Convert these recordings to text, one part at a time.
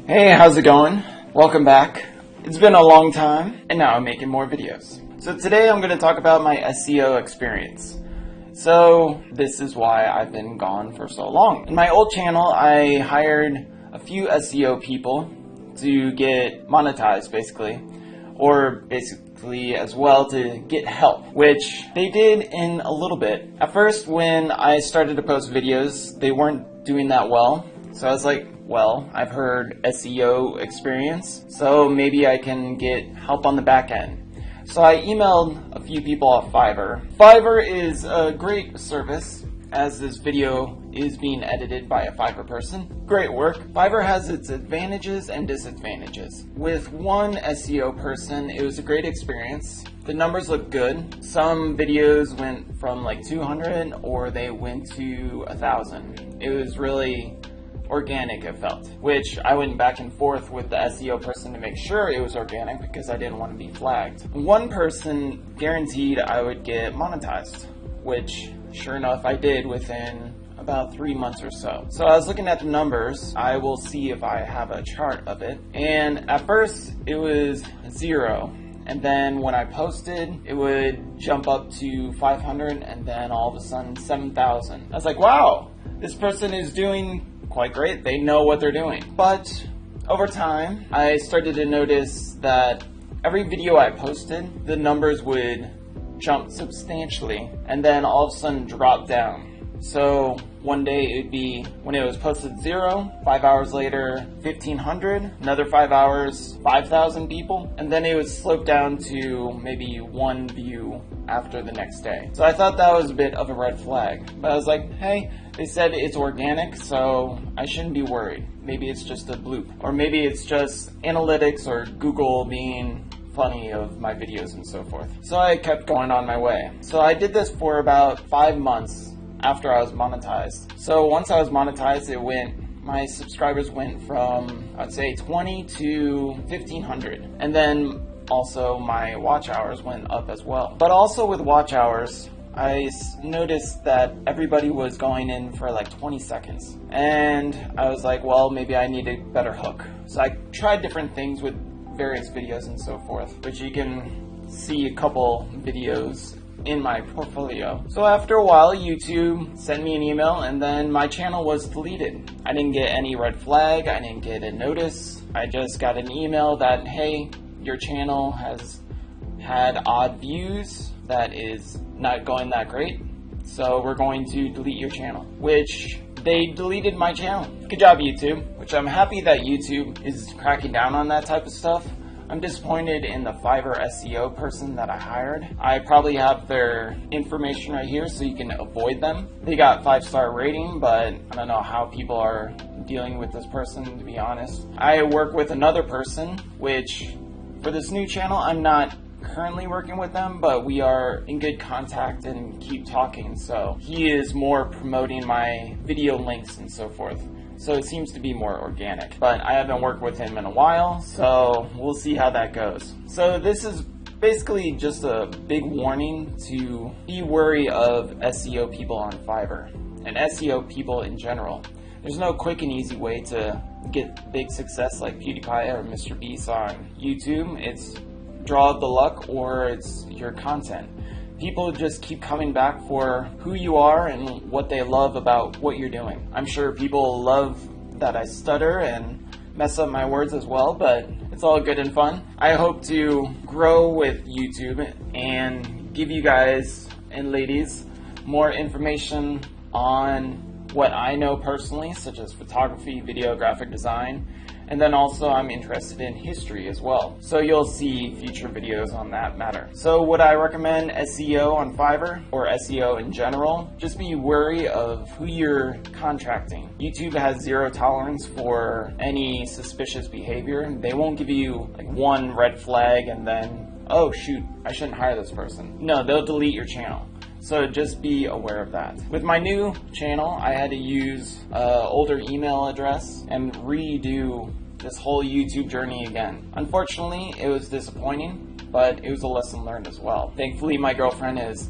Hey, how's it going? Welcome back. It's been a long time, and now I'm making more videos. So today I'm going to talk about my SEO experience. So this is why I've been gone for so long. In my old channel, I hired a few SEO people to get monetized, basically, or basically as well to get help, which they did in a little bit. At first, when I started to post videos, they weren't doing that well. So I was like, well, I've heard SEO experience, so maybe I can get help on the back end. So I emailed a few people off Fiverr. Fiverr is a great service, as this video is being edited by a Fiverr person. Great work. Fiverr has its advantages and disadvantages. With one SEO person, it was a great experience. The numbers look good. Some videos went from like 200 or they went to 1,000. It was really organic, it felt, which I went back and forth with the SEO person to make sure it was organic because I didn't want to be flagged. One person guaranteed I would get monetized, which sure enough I did within about 3 months or so. So I was looking at the numbers. I will see if I have a chart of it. And at first it was 0. And then when I posted, it would jump up to 500 and then all of a sudden 7,000. I was like, wow, this person is doing quite great. They know what they're doing. But over time, I started to notice that every video I posted, the numbers would jump substantially and then all of a sudden drop down. So one day it'd be, when it was posted 0, 5 hours later 1,500, another 5 hours 5,000 people, and then it would slope down to maybe 1 view after the next day. So I thought that was a bit of a red flag, but I was like, hey, they said it's organic, so I shouldn't be worried. Maybe it's just a bloop, or maybe it's just analytics or Google being funny of my videos and so forth. So I kept going on my way. So I did this for about 5 months after I was monetized. So once I was monetized, my subscribers went from, I'd say 20 to 1,500. And then also my watch hours went up as well. But also with watch hours, I noticed that everybody was going in for like 20 seconds. And I was like, well, maybe I need a better hook. So I tried different things with various videos and so forth, which you can see a couple videos in my portfolio. So after a while, YouTube sent me an email and then my channel was deleted. I didn't get any red flag, I didn't get a notice. I just got an email that, hey, your channel has had odd views, that is not going that great, so we're going to delete your channel, which they deleted my channel. Good job, YouTube, which I'm happy that YouTube is cracking down on that type of stuff. I'm disappointed in the Fiverr SEO person that I hired. I probably have their information right here so you can avoid them. They got 5-star rating, but I don't know how people are dealing with this person, to be honest. I work with another person, which for this new channel, I'm not currently working with them, but we are in good contact and keep talking. So he is more promoting my video links and so forth. So it seems to be more organic, but I haven't worked with him in a while, so we'll see how that goes. So this is basically just a big warning to be wary of SEO people on Fiverr and SEO people in general. There's no quick and easy way to get big success like PewDiePie or Mr. Beast on YouTube. It's draw of the luck or it's your content. People just keep coming back for who you are and what they love about what you're doing. I'm sure people love that I stutter and mess up my words as well, but it's all good and fun. I hope to grow with YouTube and give you guys and ladies more information on what I know personally, such as photography, video, graphic design, and then also I'm interested in history as well. So you'll see future videos on that matter. So would I recommend SEO on Fiverr or SEO in general? Just be wary of who you're contracting. YouTube has zero tolerance for any suspicious behavior. They won't give you like one red flag and then, oh shoot, I shouldn't hire this person. No, they'll delete your channel. So just be aware of that. With my new channel, I had to use an older email address and redo this whole YouTube journey again. Unfortunately, it was disappointing, but it was a lesson learned as well. Thankfully, my girlfriend has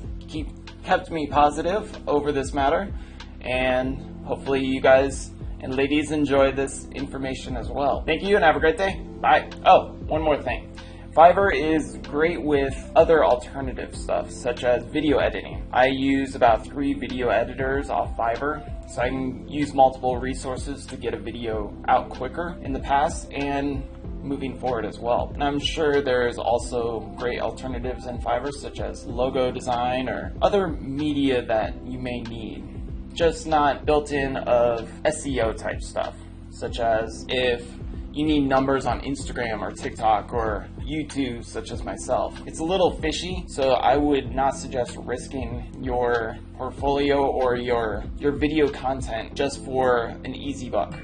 kept me positive over this matter, and hopefully you guys and ladies enjoy this information as well. Thank you and have a great day. Bye. Oh, one more thing. Fiverr is great with other alternative stuff, such as video editing. I use about 3 video editors off Fiverr, so I can use multiple resources to get a video out quicker in the past and moving forward as well. And I'm sure there's also great alternatives in Fiverr, such as logo design or other media that you may need, just not built in of SEO type stuff, such as if you need numbers on Instagram or TikTok or YouTube, such as myself. It's a little fishy, so I would not suggest risking your portfolio or your video content just for an easy buck.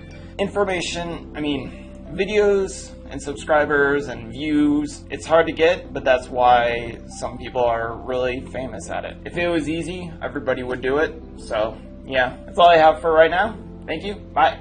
Videos and subscribers and views, it's hard to get, but that's why some people are really famous at it. If it was easy, everybody would do it. So yeah, that's all I have for right now. Thank you. Bye.